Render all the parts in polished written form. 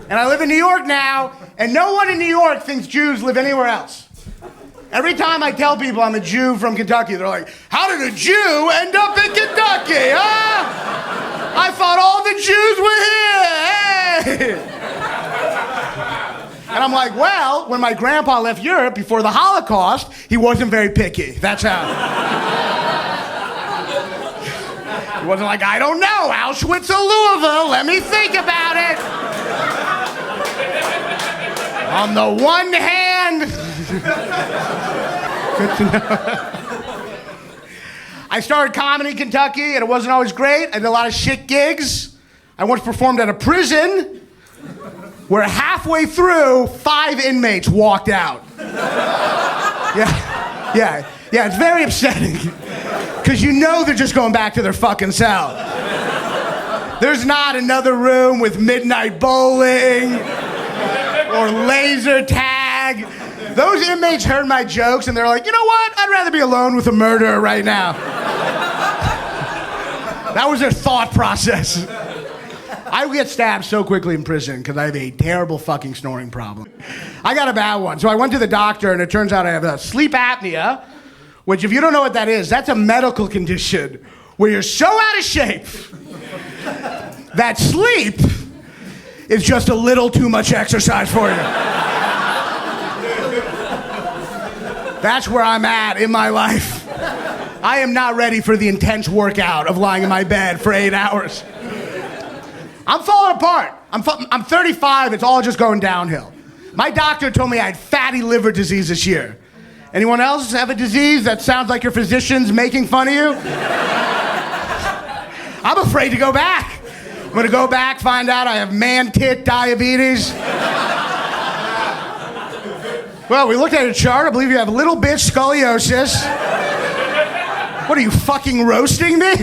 And I live in New York now, and no one in New York thinks Jews live anywhere else. Every time I tell people I'm a Jew from Kentucky, they're like, how did a Jew end up in Kentucky, huh? I thought all the Jews were here, hey! And I'm like, well, when my grandpa left Europe before the Holocaust, he wasn't very picky. That's how. He wasn't like, I don't know, Auschwitz or Louisville, let me think about it. On the one hand, good to know. I started comedy in Kentucky, and it wasn't always great. I did a lot of shit gigs. I once performed at a prison where halfway through, 5 inmates walked out. Yeah, it's very upsetting. Because you know they're just going back to their fucking cell. There's not another room with midnight bowling or laser tag. Those inmates heard my jokes and they're like, you know what? I'd rather be alone with a murderer right now. That was their thought process. I get stabbed so quickly in prison because I have a terrible fucking snoring problem. I got a bad one. So I went to the doctor and it turns out I have sleep apnea, which if you don't know what that is, that's a medical condition where you're so out of shape that sleep is just a little too much exercise for you. That's where I'm at in my life. I am not ready for the intense workout of lying in my bed for 8 hours. I'm falling apart. I'm 35, it's all just going downhill. My doctor told me I had fatty liver disease this year. Anyone else have a disease that sounds like your physician's making fun of you? I'm afraid to go back. I'm gonna go back, find out I have man-tit diabetes. Well, we looked at a chart. I believe you have little bitch scoliosis. What are you, fucking roasting me?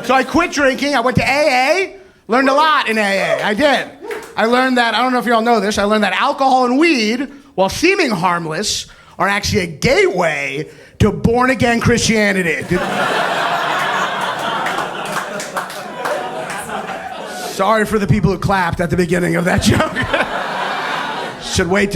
So I quit drinking. I went to AA. Learned a lot in AA. I did. I learned that, I don't know if you all know this, I learned that alcohol and weed, while seeming harmless, are actually a gateway to born-again Christianity. Sorry for the people who clapped at the beginning of that joke. Should wait till